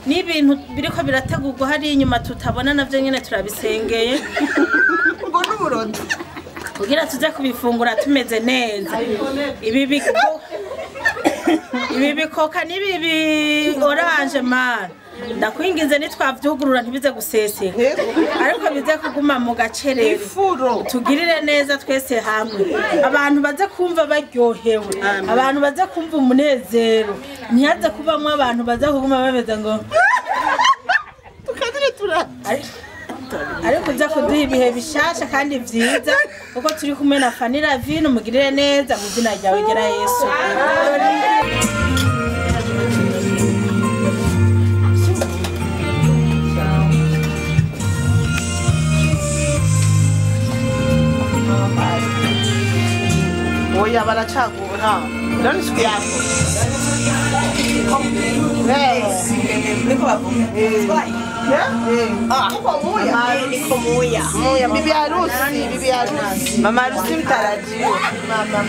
n'ibintu biriko birategurwa hari inyuma tutabona navyo nyene turabisengeye ngo n'uburodo kugira tuze kubifungura tumeze neza. Ibi bikoka n'ibi orange man ndakwingize nitwavyugurura ntibize guseseka ariko bize kuguma mu gacerere tugirire neza twese hamwe abantu baze kumva baryohewe abantu baze kumva umunezero ntihaze kubamwe abantu baze kuguma bameze ngo tukadire tura ariko uza kuduha ibihe bishasha kandi vyiza kuko turi kumwe na Fany Lavine umugirire neza mu izina ryawe gera Yesu. Oya baracagura none siku yako niko bavuga niko muya bibi harusi mama harusi mtarajiwa mama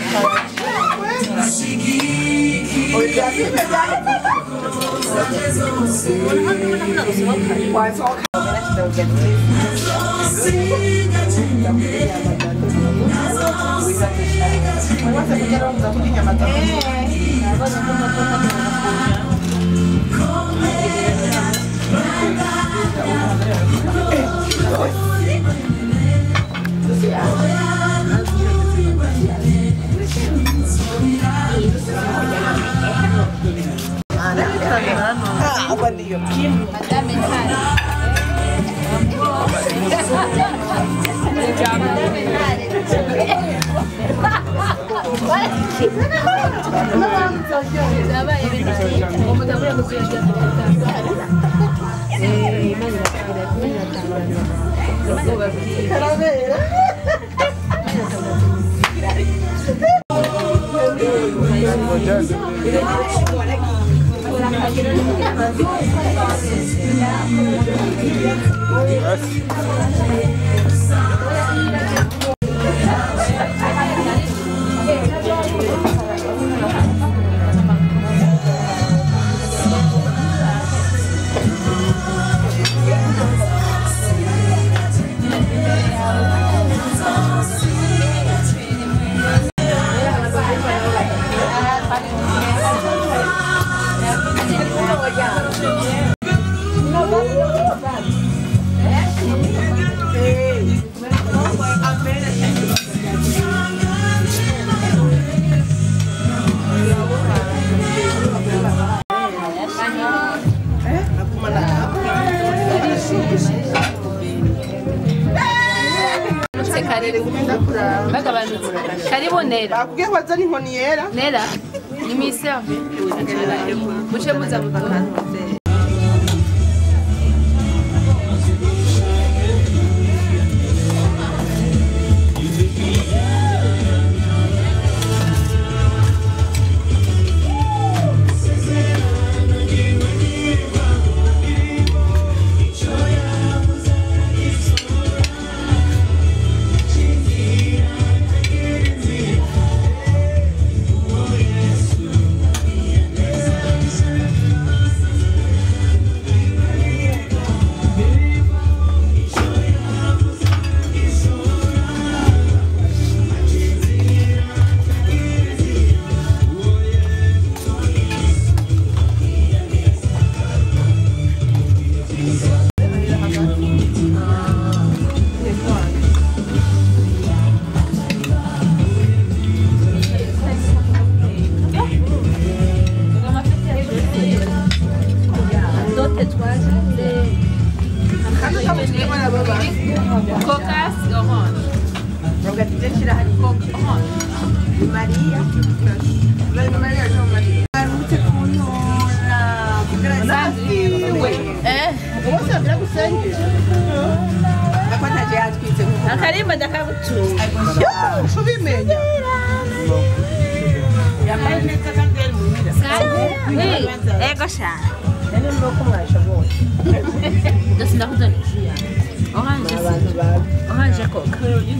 Karibu Nera. Bakubwiye bazana inkoni yera. Nera. Ni miserve. Muce muza mupaka. Cocas orange. Maria. Maria João Maria. Você vira com sangue. A quanta gente pizza? A carimba da cabutu. Chuvimento. E a mãe vem com a candeira, mira. É gostar. Eu não vou comer, chavou. Doce da rodolia. Orange. Orange é coca. Orange.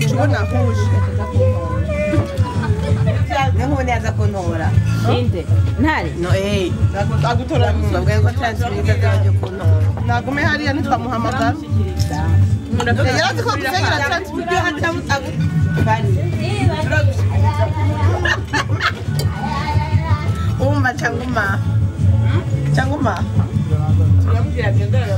Chegou na roxa. nkubone yaza kuntora inde ntari no agutora babwiye ko transfer zaje kuntora nagume hariya nitwamuhamagara yarazi ko gusengera transfer umva cyanguma turamubwira gendera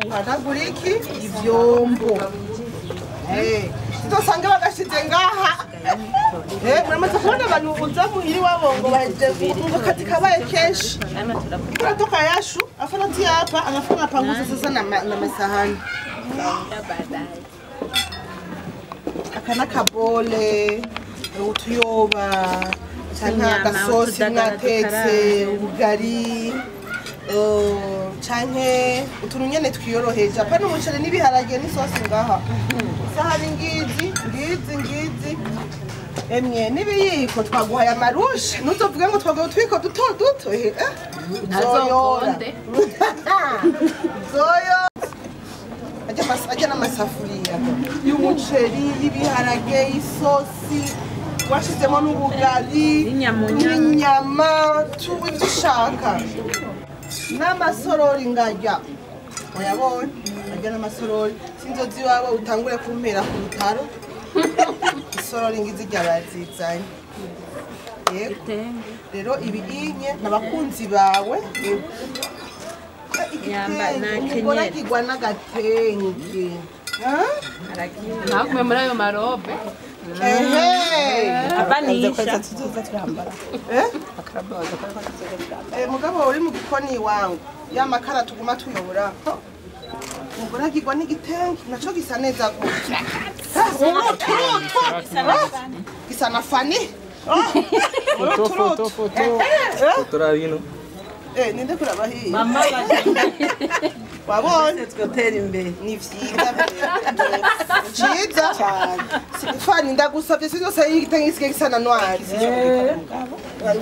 uhanaguriki ivyombo tutosanga bagashize ngaha muramaze kubona abantu uza muhiri wabo ngo baheje ngo kazi kabaye kenshi kuratoka yashu afanati hapa anafanya panguza sasa na masahani akana kabole utuyoba cyangwa agasosi mwatetse ubugari canke utuntu nyene twiyoroheje apana umuceri n'ibiharage n'isosi ngaha sahani ngizi emye n'ibiyiko twaguhaye amarushe nuzovuge ngo twaguhaye utwiko duto zoyora ajya n'amasafuriya y'umuceri y'ibiharage isosi washizemo n'ubugari n'inyama tubishaka n'amasorori ngajya uyabonye ajya n'amasorori sinzozi wawe utangure kumpera ku rutaro isorori ngizijya bazizanye yego rero ibinye n'abakunzi bawe umugore agirwa n'agatenge ntakume muri ayo marobe abanisha tuzoza turambara mugabo uri mu gikoni iwangu ya makara tuguma tuyobora umugore agirwa n'igitenge naco gisa neza gutya gisa na Fany foto rabino ninde kurabahiye mama wabonye twotera imbere ni vyiza ciza cyane Fany ndagusabye sinose y'igitenge gisigaye gisa na noir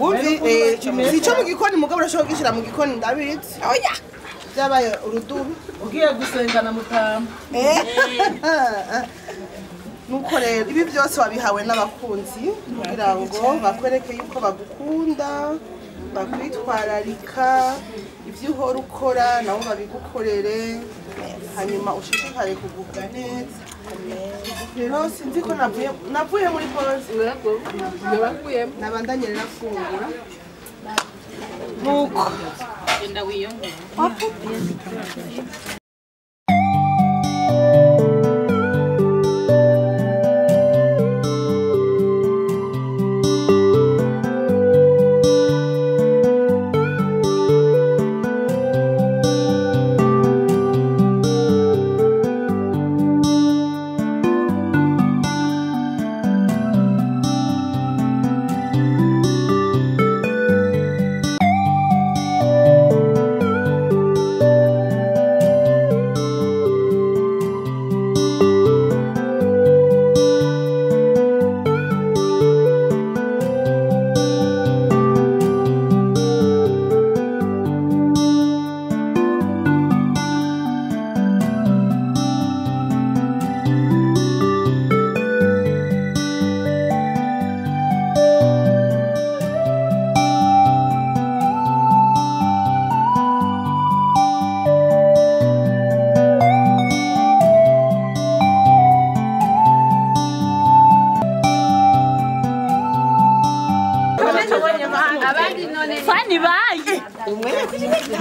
wumvi sico mu gikoni mugabo urashobora gishira mu gikoni ndabizi oya byabaye urudubi ugiye gusengana mutama nuko rero ibi byose wabihawe n'abakunzi kugira ngo bakwereke yuko bagukunda bakwitwararika ibyo uhora ukora nabo babigukorere hanyuma ushishikare kugubwa neza rero sinzi ko navuye muri pause nabandanye nafungura nuko genda wiyongera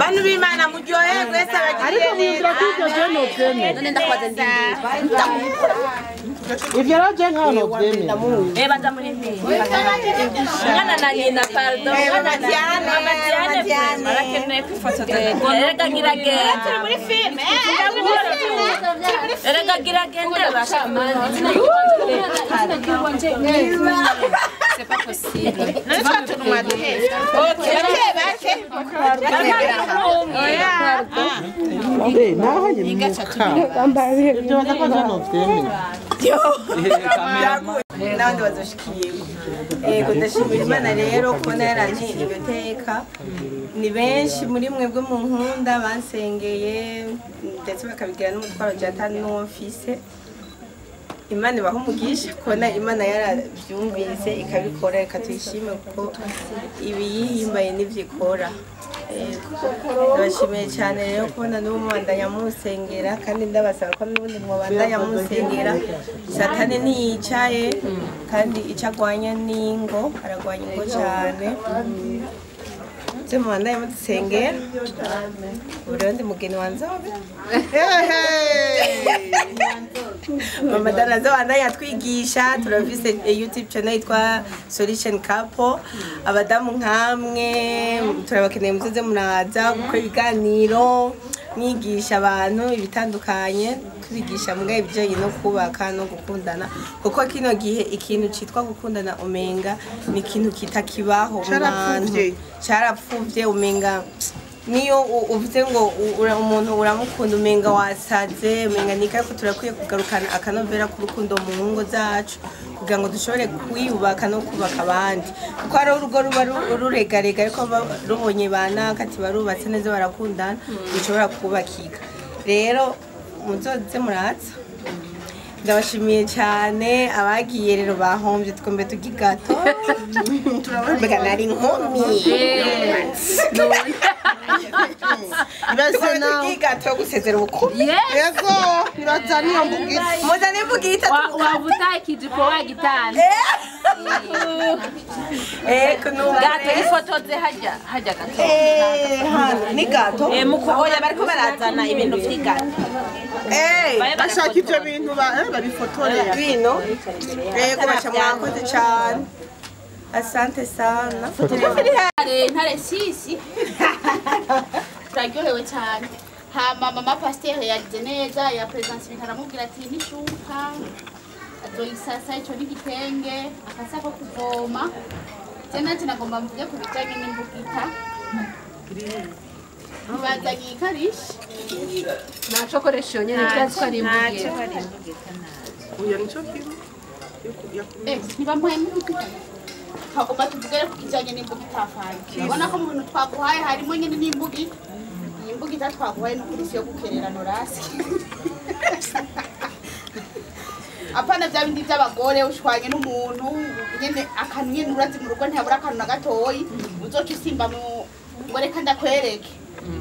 Bantu b'Imana muryohe gwese abagiriye neza. None ndakwaze ndi. Ivyo raje nkano vyemera. Baza muri mbi. Mwana na nyina pardon. Madiane. Barakeneye kwifotoza. Erega giragenda. Turi muri filme. Erega giragenda bashamani. C'est pas possible. N'abandi bazoshikirwa. Yego ndashimira Imana rero kubona yaranje iryo teka. Ni benshi muri mwebwe mu nkunda bansengeye ndetse bakabigira n'umutwaro jatani n'umfise. Imana ibaho umugisha kubona Imana yarabyumvise ikabikora ikatwishime kuko ibi yihimbaye n'ivyikora. Ndabashimiye cyane rero kubona n'ubu mubandanya musengera kandi ndabasaba ko n'ubundi mubandanya musengera. Satani ntiyicaye kandi icyo agwanya n'ingo aragwanya ingo cyane. Se mubandanya mudusengera. Buri ndi mugeni wa Nzobe. Mama Dana Zawandanya twigisha turafise YouTube channel yitwa Solution Couple. Abadamu nkamwe turabakeneye muzoze muraza gukora ibiganiro mwigisha abantu ibitandukanye tubigisha mugaye ibijanye no kubaka no gukundana kuko kino gihe ikintu citwa gukundana umenga ni ikintu kitakibaho carapfuvye umenga niyo uvuze ngo umuntu uramukunda umenga wasaze umenga nika ko turakwiye kugarukana akanovera ku rukundo mu ngo zacu kugira ngo dushobore kwiyubaka no kubaka abandi kuko ari urugo ruba ruregarega ariko rubonye bana kati barubatse neza barakundana dushobora kubakika rero muzoze muratsa ndabashimiye cyane abagiye rero bahombye twombe tugigato turabona nari nkumi Ibase na tugigato gusezera ubukuru yego nirazani mbugita muzane mbugita wavuta ikijipo wagitana gato ifotoze hajya gato hano ni gato mukoya bariko barazana ibintu vy'igato bashaka ivyo bintu babifotorera bino yego bacha mwakoze cyane asante sana ntare sisi turaryohewe cyane hama mama pasteur yagize neza ya presence ibintu aramubwira ati nishuka azoyisasa ico n'igitenge akasa ko kuvoma tena nagomba mvuge ku bijanye n'imbugita bazanye ikarishi naco koresha nyene twazi ko ari imbugita uyo nico kibi ntibamuhaye n'imbugita hagomba tuvugere ku kijanye n'imbugita afanye urabona ko mu bintu twaguhaye harimo nyine n'imbugita iyi mbugita twaguhaye n'ukurisi yo gukerera norasi apana bya bindi by'abagore ushwanye n'umuntu nyene akantu nyene urazi mu rugo ntabura akantu na gatoyi uzoca usimba mu ngo reka ndakwereke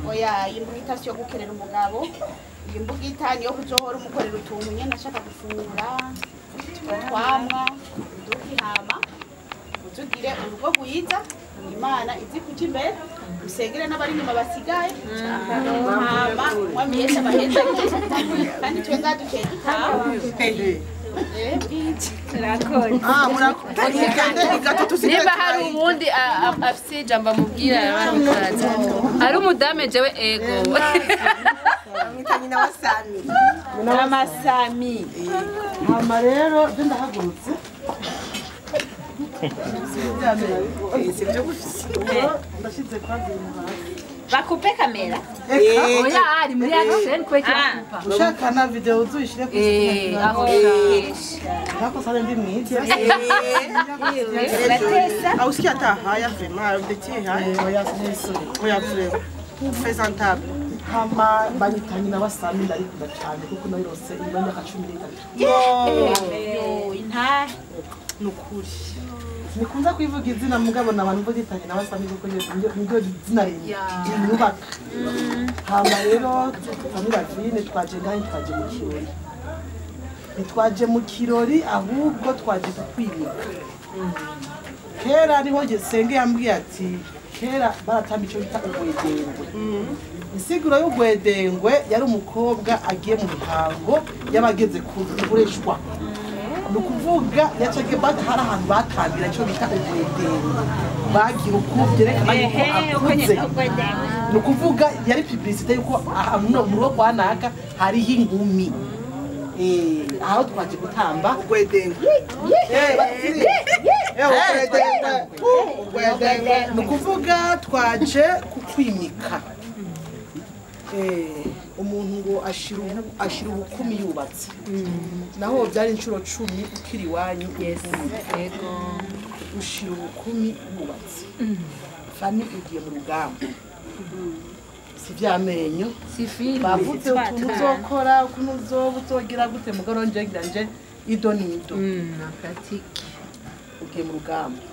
oya iyi mbugita si yo gukerera umugabo iyi mbugita niyo kuzohora umukorera utuntu nyene ashaka gufungura twamwa dukihama tugire urugo rwiza Imana izi kuja imbere usengere n'abari inyuma basigaye hama mwamiyesha baheza kandi twenga dukeye dutaha niba hari ubundi afise ijambo amubwira yaramutaza hari umudame jewe ego nyina wa Sami n'amasami hama rero je ndahagurutse ndashize kwanza bakupe kamera oya ari muri action kwekira ushaka na video uzuyishire ku aho Nako sana ndi mwiza. batesa Au sikia hata haya vraiment, ndetiye haya. Oya sisi. Oya frère. Présentable. Hama banyitanye n'abasami ndarikunda cyane kuko nayirose imanya ka 13. inta Nukuri. Nikunza kwivuga izina mugabo nabantu boditanye n'abasami kuko niryo izina rindi. Nyubaka. Hama rero Fany Lavine twaje ngahe twaje mu kirori. Nitwaje mu kirori ahubwo twaje kwimika. Kera ariho senge yambwiye ati kera baratamba ico bita ugwedengwe insiguro y'ugwedengwe yari umukobwa agiye mu mihango y'abageze kureshwa ni ukuvuga yacage hari ahantu batambira ico bita ugwedengwe bagira uko byerekana yuko akuze ni ukuvuga yari publicité yuko mu rugo kwa naka hariho inkumi aho twaje gutamba ugwedengwe ni ukuvuga twaje kukwimika umuntu ngo ashira ubukumi yubatse naho byari inshuro 10 ukiri wanyu ushira ubukumi yubatse Fany ugiye mu rugamba si vyamenyo bavuze utuntu uzokora ukuntu uzogira gute mugaronje nganje idonido nakatiki ugiye mu rugamba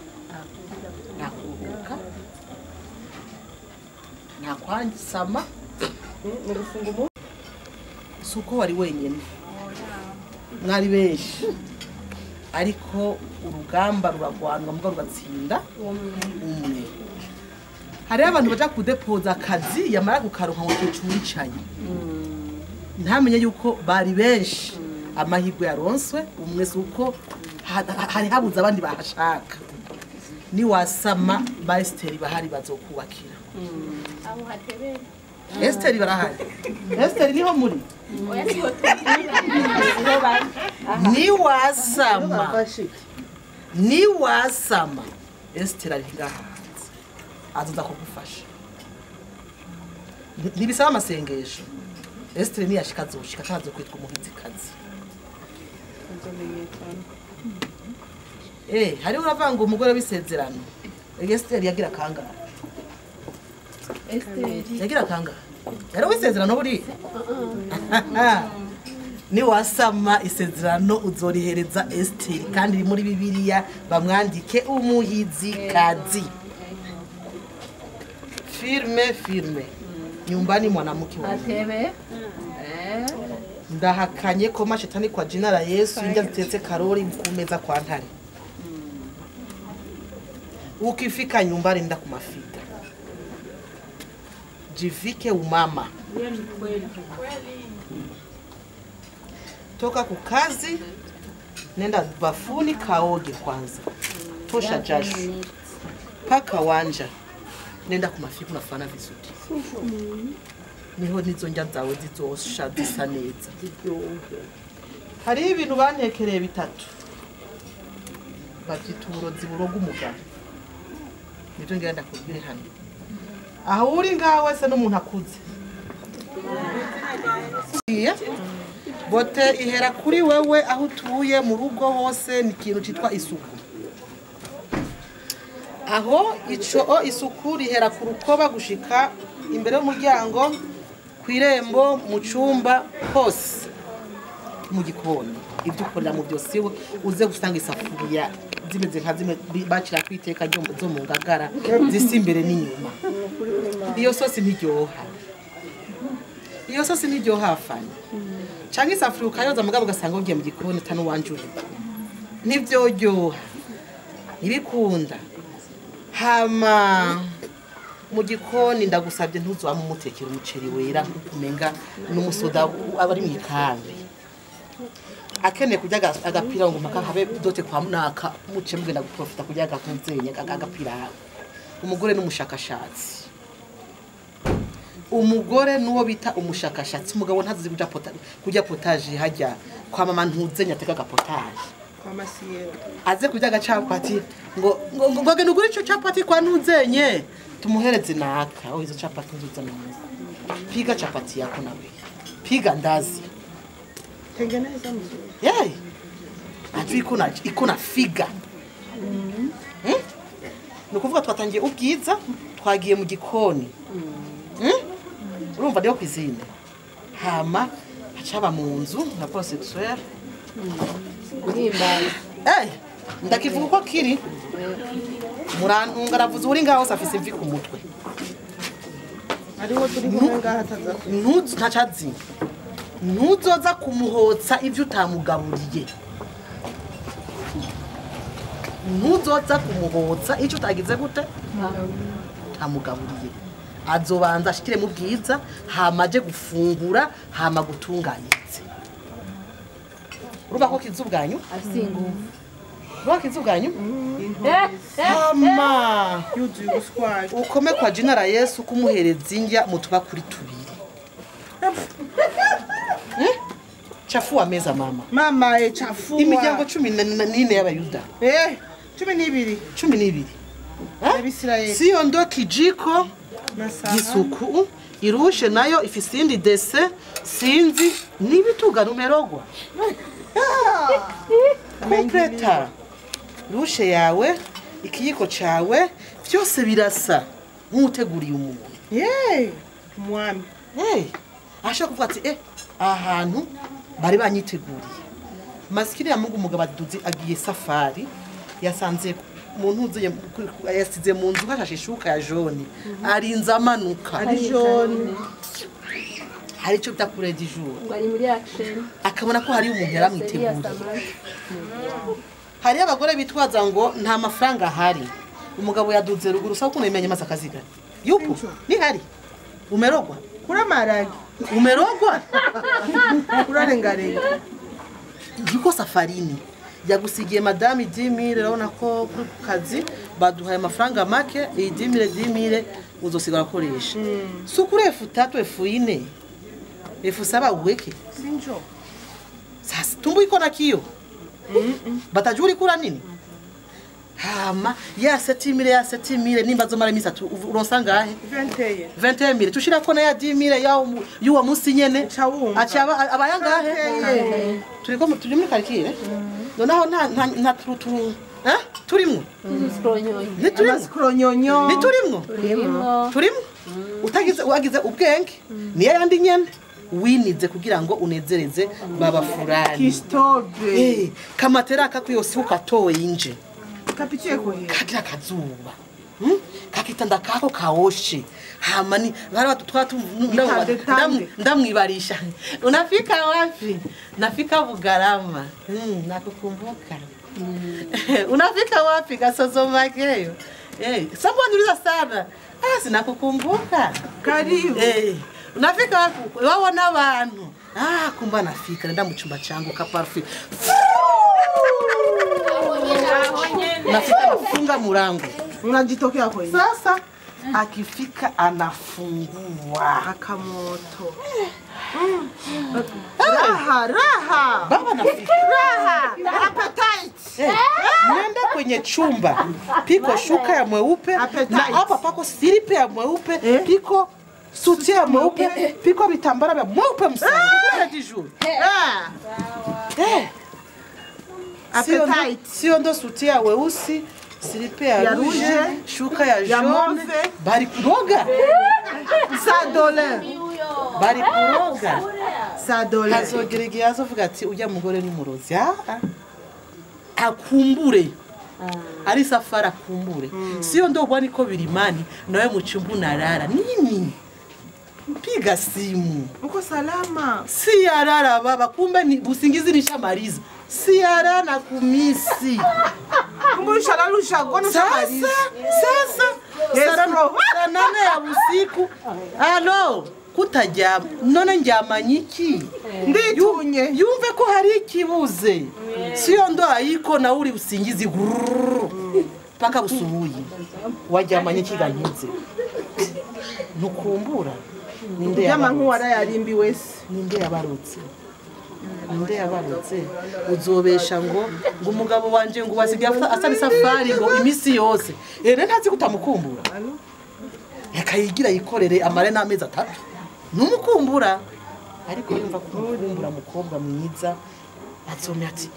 nakuruhuka nakwansama suko wari wenyene mwari benshi ariko urugamba ruragwanwa muga rugatsinda umwe hari abantu baja kudepoza akazi yamara gukaruka ngo cyucicaye ntamenye yuko bari benshi amahirwe yaronswe umwe suko hari habuze abandi bahashaka ni wasama ba Esther bahari bazokubakira aho hatebera Esther barahari Esther niho muri ni wasama Esther ari ngaha azoza kugufasha nibisaba amasengesho Esther ni yashikazoshika tazo kwitwa umuhizi kazi hari uravanga umugore w'isezerano Esther yagira kanga yagira kanga yari w'isezerano buri ni wasama isezerano uzorihereza Esther kandi iri muri Bibiliya bamwandike umuhizi kazi firme nyumbani mwanamke atebe ndahakanye ko mashetani kwa jina la Yesu inja zitetse karori kumeza kwa ntare ukifika nyumbani nda kumafika jivike umama toka kukazi nenda bafuni kaoge kwanza tosha jasho paka wanja nenda kumafika unafana vizuri niho nizo njya zawe zizosha zisa neza hari ibintu bantekereye bitatu bakituro ziburoga umugabo nibyo ngenda kubwire hano aho uri ngaho wese n'umuntu akuze bote ihera kuri wewe aho utuye mu rugo hose ni ikintu cyitwa isuku aho isuku rihera ku rukoba gushika imbere y'umuryango kwirembo mu cyumba hose mu gikoni ibyo ukorera mu byose uze gusanga isafuriya zimeze nka zimwe bacira kwiteka zo mu ngagara zisi imbere n'inyuma iyo sosi ntiryoha Fany cyangwa isafuriya ukayoza mugabo ugasanga ugiye mu gikoni utanu wanjura ntibyaryoha ntibikunda hama mu gikoni ndagusabye ntuzwamo umutekera umuceri wera kumenga n'umusoda aba ari mu ikambi akene kujya agapira ngo maka habe dote kwa munaka muce mugenda guprofita kujya agakunzenye agapira umugore n'umushakashatsi umugore nuwo bita umushakashatsi umugabo ntazi kujya potage hajya kwa mama ntuzenya ateka gapotage kwa masiyero aze kujya agacapati ngo genda ugure ico capati kwa ntuzenye tumuhereze naka izo capati nzuza nawe piga capati yako nawe piga ndazi tengeneza mzuri yeye ati iko na figa nukuvuga twatangiye ubwiza twagiye mu gikoni urumva ryo kwizine hama acaba mu nzu na prosexuel ndakivuga uko kiri murantunga aravuze uri ngaho safise imvi ku mutwe ariho turi kumwe ngaha ntacazi ntuzoza kumuhotsa ivyo utamugaburiye ntuzoza kumuhotsa icyo utagize gute utamugaburiye azobanza ashikire mu bwiza hamaje gufungura hama gutunganitse urumva ko kizubwanyu asinguvu kizubwanyu mama yuzuye ubuswaje ukome kwa jina la Yesu kumuhereza indya mutuba kuri tubiri chafua meza mama mama chafua imiryango 14 y'abayuda 12 Abisirayeli sio ndo kijiko gisuku irushe nayo ifisindi dese sinzi nibituga numerogwa kompleta rushe yawe ikiyiko cawe byose birasa nk'uteguriye umuntu umwami ashaka kuvuga ati ahantu bari banyiteguriye masikiri ya Mungu umugabo aduzi agiye safari yasanze umuntu uzuye yasize mu nzu hashashe ishuka ya jone arinza amanuka ari jone hari icyo bita kure d'jour bari muri action akabona ko hari umuntu yaramwiteguye hari abagore bitwaza ngo nta mafaranga ahari umugabo yaduze ruguru sawa kuno imenye maze akazigana yupo ni hari umerogwa kura maragi umerogwa urarengarenga yuko safarini yagusigiye madame 10,000 urabona ko kuri kazi baduhaye amafaranga make 10,000 uzosigara koresha sukure efu 3 efu 4 efu 7 uweke sinjo sasa tumbu iko na kio batajuri kura nini hama ya 7,000 nimba zomara misa uronsa ngahe 21,000 tushira ko na ya 10,000 yuwa musi nyene acaba abayangahe turiko turi muri karikire nonaho nta turuturu turimwo ni turimwo turimwo utagize wagize ubwenge niyo yandi nyene winize kugira ngo unezereze baba furani kistobe kamatera kakuyose ukatowe inje kapitie ko he kagira kazuba kakitanda kako kaoshe hamani bari batutwatu ndamwibarisha unafika wapi nafika Bugarama nakukumbuka unafika wapi Gasozo Mageyo someone uliza sana sinakukumbuka karibu unafika wapi waona abantu kumba nafika nenda mu chumba changu ka parfum nafika nafunga murango unajitokea kwa hiyo sasa akifika anafungua akamoto raha baba nafika raha appetite nenda kwenye chumba piko shuka ya mweupe na hapa pako silipe ya mweupe piko suti ya mweupe piko vitambara vya mweupe msana sio ndo suti ya weusi silipe ya rouge shuka ya jaune bari kuroga $100 bari kuroga $100 azogerege azovuga ati ujya mugore n'umurozi akumbure ari safari akumbure sio ndo bwani ko birimani nawe mu cyumba narara nini piga simu uko salama si yarara baba kumbe ni busingizi nishamaliza si yarara na kumisi kumbusha lalusha gono shamaliza sasa saa 8 ya usiku alo kutajya none njyamanyiki nditunye yumve ko hari ikibuze sio ndo ayiko na uri usingizi paka busubuye wajyamanyiki ganyize ntukumbura ninde yamankuwara yarimbi wese ninde yabarutse uzobesha ngo umugabo wanje ngo wasigaye asaba safari ngo imisi yose ntazi kutamukumbura yakayigira yikorere amare n'amezi 3 numukumbura ariko yumva kumukumbura mukobwa mwiza atsomye ati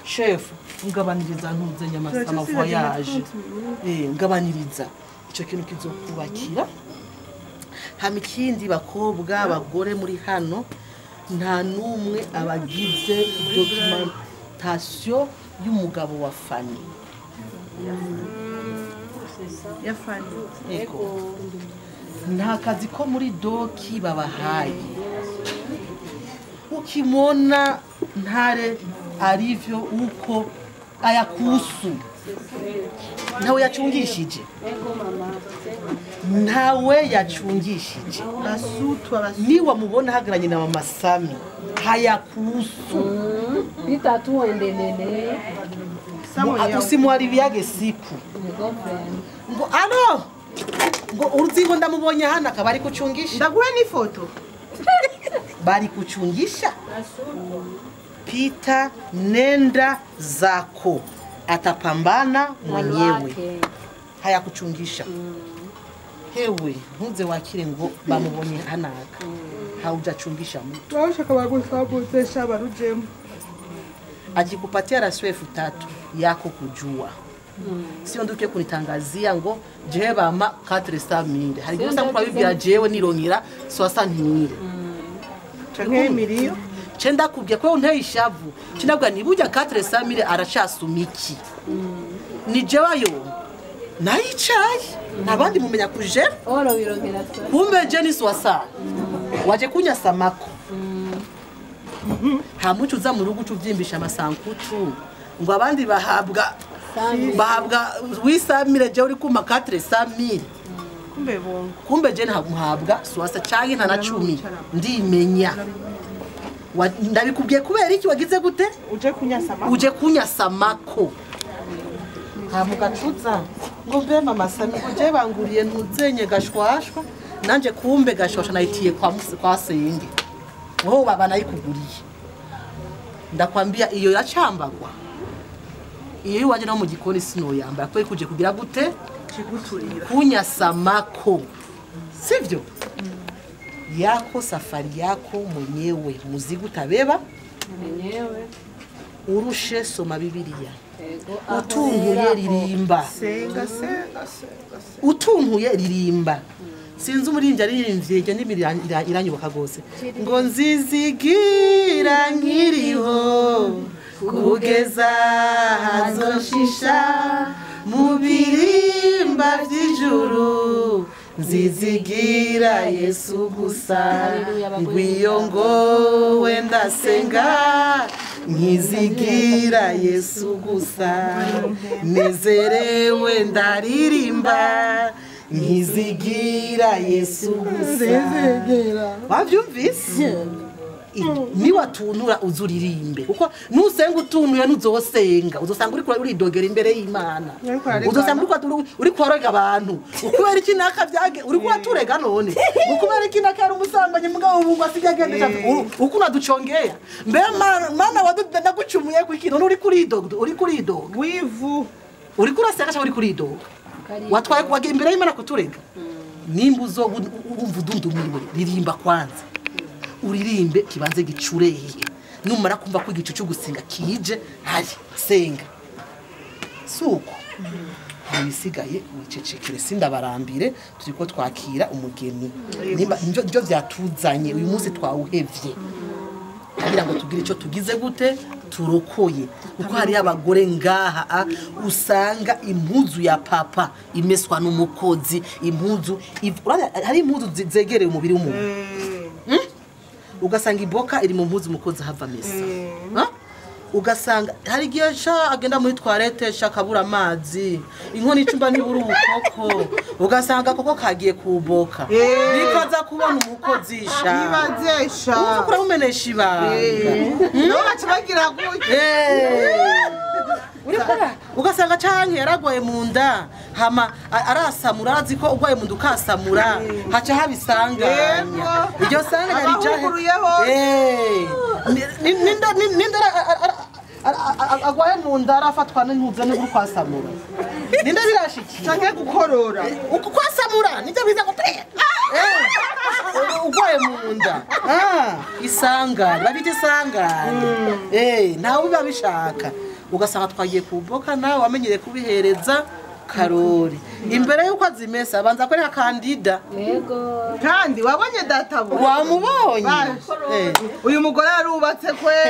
chef ngabaniriza ntuze nyamasama voyage ngabaniriza ico kintu kizokubakira hamikindi bakobwa abagore muri hano nta numwe abagize documentation y'umugabo wa Fany ya Fany nta kazi ko muri doki babahaye ukimona ntare arivyo uko ayakusu ntawe yacungishije ntawe yacungishije niwa mubona hagaranye na mama Sami hayakuhusu usimuharibiage siku ngo ano ngo uruzingo ndamubonye hano akaba ari kuchungisha ndaguhe n'ifoto bari kuchungisha Pita nenda zako atapambana mwenyewe haya kuchungisha hewe ntuze wakire ngo bamubonye hanaka haujachungisha mtu washaka bagusabotesha barujemo ajikupatia rasio 3000 yako kujua sio nduke kunitangazia ngo jewe bama 400,000 hari gusa mukura bibwira jewe nirongera 60,000 canke miliyo Chenda kubya ko unteye ishavu kinabwa nibuja 400,000 aracasumiki ni jewayo nayicaye nabandi mumenya kuje oro wirongera kumbe je ni swasa waje kunya samako hamucu za mu rugo cuvyimbisha amasankutu ngo abandi bahabwa wisamire je uri kuma 400,000 kumbe je ntamuhabwa swasa canke nta na 10 ndimenya ndabikubwiye kubera iki wagize gute uje kunyasamako hamugacuza ngo mbe mama Sami uje banguriye ntuzenye gashwashwa nanje kumbe gashwashwa nayitiye kwa senge wowe baba nayikuguriye ndakwambia iyo yacambagwa iyo iwaje no mu gikoni sino yamba ko kuje kugira gute kiguturira kunyasamako sivyo yako safari yako mwenyewe muzigu utabeba mwenyewe urushe soma Bibiliya utuntuye ririmba senga utuntuye ririmba sinzi umurinja ririmvye je n'imirira iranyubuka gose ngo nzizigira nkiriho kugeza hazoshisha mu birimba vy'ijuru nzizigira Yesu gusa ngwiyo ngo wenda senga nkizigira Yesu gusa nezerewe ndaririmba nkizigira Yesu gusa wavyumvise ni watunura uzuririmbe kuko nusenga utunuye nuzosenga uzosanga uri dogera imbere y'Imana uzosanga uri kworoga abantu ukubera iki naka byage uri kwaturega none ukubera iki naka ari umusambanye mugabo ubu asigagendesha ukuna ducongea mbe mana wadudenda gucumuye kwiki none uri kuri dog wivu uri kuraseka uri kuri dog watwaye kubaga imbere y'Imana kuturega nimbuzo umva udundumiwe ririmba kwanza uririmbe kibanze gicurehe numara kumva ko igicu cyo gusenga kije hari senga suko bisigaye wicecekere sindabarambire turiko twakira umugeni nimba njo byatuzanye uyu munsi twawuhevye kugira ngo tugire ico tugize gute turokoye uko hari abagore ngaha usanga impuzu ya papa imeswa n'umukozi impuzu hari impuzu zegereye umubiri w'umuntu ugasanga iboka iri mu mpuzu umukozi hava mesa ugasanga hari gihe sha agenda muri toilette sha kabura amazi inkoni icumba nibura ubukoko ugasanga koko kagiye kuboka bikaza kubona umukozi sha nibazesha ukura umenesha ibanga no bakibagira gutya urikora ugasanga canke yaragoye mu nda hama arasamura azi ko ugwaye mu nda ukasamura haca habisanganya iryo sanganya ninda agwaye mu nda arafatwa n'intuza no kwasamura ninda birashiki canke gukorora kwasamura nivyo biza gutera ugwaye mu nda isanganya babita isanganya ntawe biba bishaka ugasanga twagiye kuboka nawe wamenyere kubihereza karori imbere yuko azimesa abanza ko ari kandida yego kandi wabonye databu wamubonye uyu mugore yarubatse kwe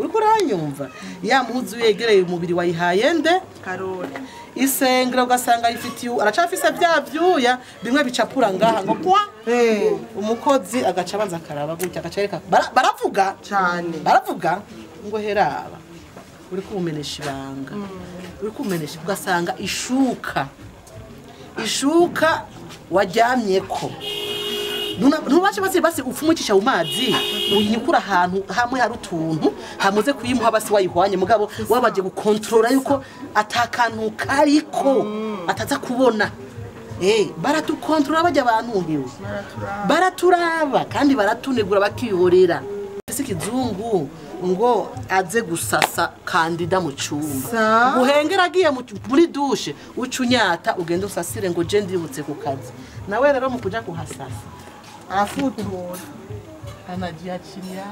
uri kuranyumva ya muzu yegereye umubiri wayihaye nde karori isengero ugasanga yifitiye aracafise byavyuya bimwe bicapura ngaha ngo kwa umukozi agaca abanza akaraba gutya agacereka baravuga cyane baravuga ngo heraba uri kumenesha ibanga uri kumenesha ugasanga ishuka waryamyeko ntubace basi ufumucisha mu mazi uyinyukura ahantu hamwe hari utuntu hamuze kuyimuha basi wayihwanye mugabo wabaje gukontrola yuko atakantu kariko ataza kubona baratukontrola bajya abantu ngewe baraturaba kandi baratunegura bakihorera ese kizungu ngo aze gusasa kandida mu cyumba guhengera agiye muri dushe ucunyata ugenda usasire ngo je ndibutse ku kazi nawe rero mu kuja kuhasasa arafutura anajiachilia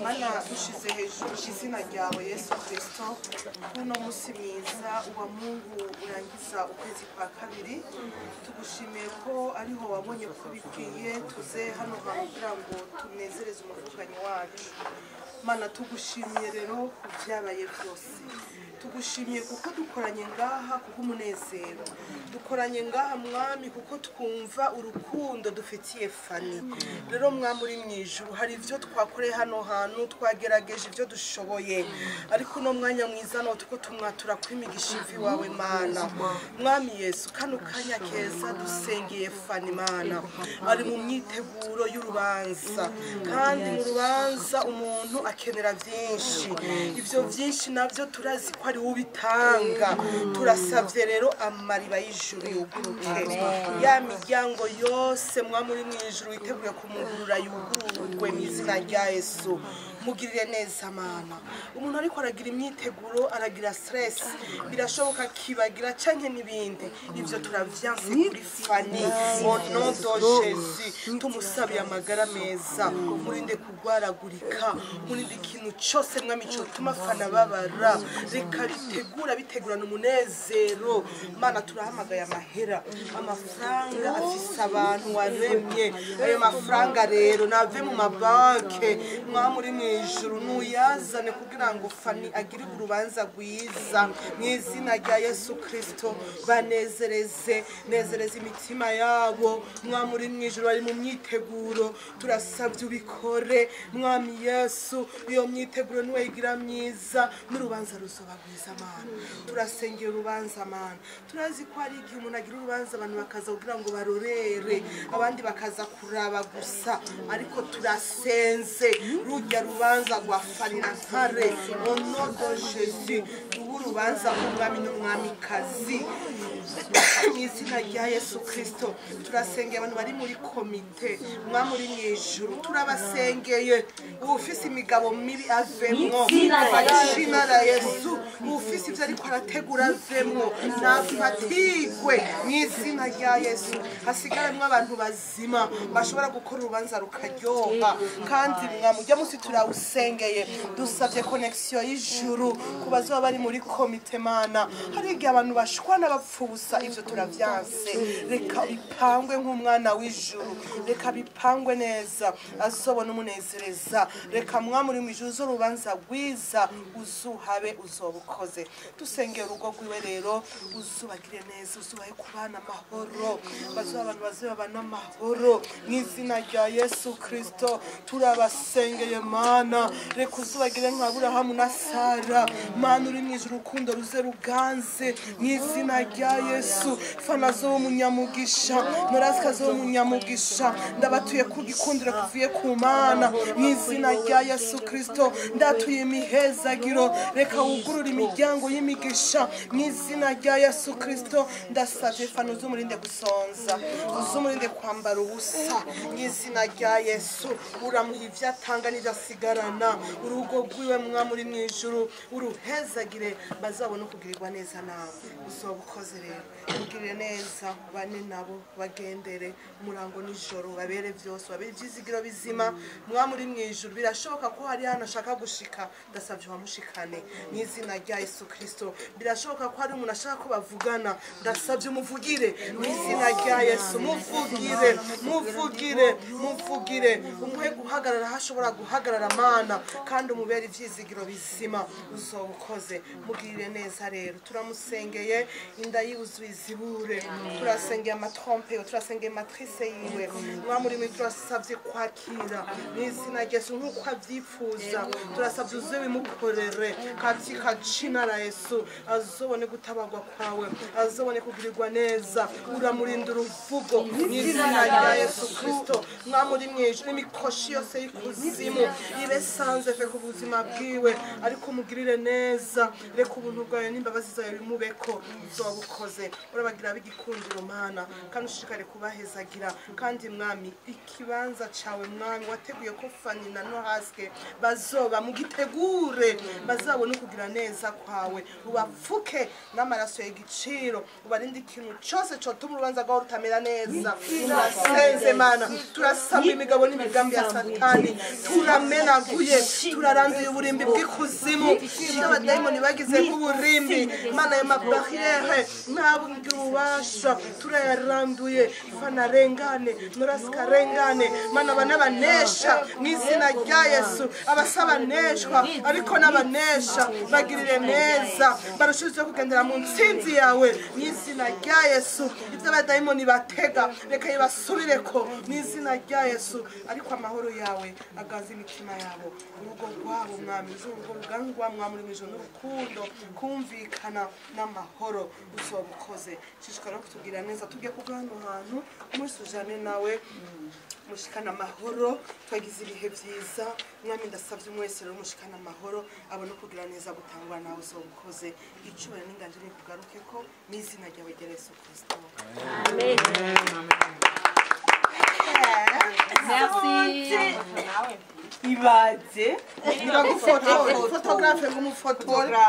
Mana dushize hejuru izina ryawe Yesu Kristo kuno musi mwiza uwa Mungu urangiza ukwezi kwa kabiri tugushimiye ko ariho wabonye ko bikwiye tuze hano kugira ngo tunezereze umuvukanyi wacu Mana tugushimiye rero kubyabaye byose tugushimiye kuko dukoranye ngaha kuko umunezero dukoranye ngaha mwami kuko twumva urukundo dufitiye Fany rero mwami uri mwijuru hari ivyo twakoreye hano hantu twagerageje ivyo dushoboye ariko no mwanya mwiza no tuko tumwatura kwimigisha ivi wawe Mana mwami Yesu kano kanya keza dusengeye Fany Mana ari mu myiteguro y'urubanza kandi mu rubanza umuntu akenera byinshi ivyo byinshi navyo turazi ko ari ubitanga turasavye rero amariba y'ijuru yuguruke ya miryango yose mwamuri mwijuru iteguye kumugurura yugururwe mu izina rya Yesu mugirire neza Mana umuntu ariko aragira imyiteguro aragira stress birashoboka kibagira canke nibindi ivyo turavyanse kuri Fany au nom de Jésus tumusabiye amagara meza murinde kugwaragurika murinde ikintu cyose mwami cyo tuma Fany babara reka bitegurana umunezero Mana turahamagaye amahera amafaranga afise abantu waremye ayo mafaranga rero nave mu mabanke mwamuri ijuru nuyazane kugira ngo Fany agire urubanza rwiza mu izina rya Yesu Kristo banezereze imitima yabo mwamuri mwijuru ari mu myiteguro turasabye ubikore mwami Yesu iyo myiteguro niwe igira myiza n'urubanza ruzoba rwiza Mana turasengera urubanza Mana turazi ko ari igihe umuntu agira urubanza abantu bakaza kugira ngo barorere abandi bakaza kuraba gusa ariko turasenze rujya rubanza rwa Fany na Ntare au nom de Jésus urubanza rw'umwami n'umwamikazi mu izina rya Yesu Kristo turasengeye abantu bari muri komite mwamuri mwijuru turabasengeye ufise imigabo mibi avemwo izina rya Yesu ufise ivyo ariko arategura avemwo nafatigwe mu izina rya Yesu hasigaramwo abantu bazima bashobora gukora urubanza rukaryoha kandi mwamujya musi turawusengeye dusavye connection y'ijuru kubazoba bari muri komite Mana hari igihe abantu bashwana bapfubusa ivyo turavyanse reka bipangwe nk'umwana w'ijuru reka bipangwe neza azobona umunezereza reka mwamuri mwijuru zo rubanza rwiza uzuhabe uzobukoze dusengera urugo rwiwe rero uzubagire neza uzubaye kubana amahoro bazoba abantu bazobana amahoro mu izina rya Yesu Kristo turabasengeye Mana reka uzubagire nka Aburahamu na Sara Mana uri mwijuru urukundo ruze ruganze mu izina rya Yesu Fany zo munyamugisha Noraska zo munyamugisha ndabatuye kugikundira kuvuye ku Mana mu izina rya Yesu Kristo ndatuye imihezagiro reka wugurura imiryango y'imigisha mu izina rya Yesu Kristo ndasavye Fany uzumurinde gusonza uzumurinde kwambara ubusa mu izina rya Yesu uramuha ivyo atanga n'idasigarana urugo rwiwe mwamuri mwijuru uruhezagire bazabona kugirirwa neza nawe uzobukoze rero ugirire mugirire neza bane nabo bagendere umurango nijoro babere byose babere ibyizigiro bizima mwa muri mwijuru birashoboka ko hari hano ashaka gushika ndasabye wamushikane mu izina rya Yesu Kristo birashoboka ko hari umuntu ashaka ko bavugana ndasabye umuvugire mu izina rya Yesu muvugire umuhe guhagarara hashobora guhagarara mana kandi umubere ibyizigiro bizima uzobukoze mugirire neza rero turamusengeye inda yuzuye izibure turasengeye amatrompe turasengeye matrice yiwe mwa muri mwe turasabye kwakira mu izina rya Yesu nk'uko abyipfuza turasabye uze bimukorere katika jina la Yesu azobone gutabagwa kwawe azobone kugirirwa neza uramurinda uruvugo mu izina rya Yesu Kristo mwa muri mwijuru imikoshi yose y'ikuzimu ibe sanze fe ku buzima bwiwe ariko umugirire neza reka ubuntu bwawe n'imbabazi zawe bimubeko uzobukoze urabagira bigikundiro mana kandi ushikare kubahezagira kandi mwami ikibanza cawe mwami wateguye ko Fany na Nohaske bazoba mugitegure bazabone kugira neza kwawe ubapfuke n'amaraso y'igiciro ubarinde ikintu cyose cyotuma urubanza rwawe rutamera neza turasenze mana turasaba imigabo n'imigambi ya satani turamenaguye turaranduye uburimbi bw'ikuzimu ibyo abadayimoni bagize nk'uburimbi mana ya mabarriere ntabwo ububasha turayaranduye Fana rengane Nohaske rengane mana banabanesha mu izina rya Yesu abasaba neshwa ariko n'abanesha bagirire neza barushijeho kugendera mu ntsinzi yawe mu izina rya Yesu ibyo abadayimoni batega reka yibasubireko mu izina rya Yesu ariko amahoro yawe agaza imitima yabo urugo rwabo mwami urugo rugangwa mwamuri mwijoro n'urukundo kumvikana n'amahoro uzobukoze shishikara kutubwira neza tujye kugana ahantu musujane nawe mushikana amahoro twagize ibihe byiza mwami ndasabye mwese rero mushikana amahoro abone kugira neza gutangwa nawe uzobukoze icubere n'inganje ni kugaruke ko mu izina ryawe rya Yesu Kristo Amen. Merci. ibaze photographe nk'umufotora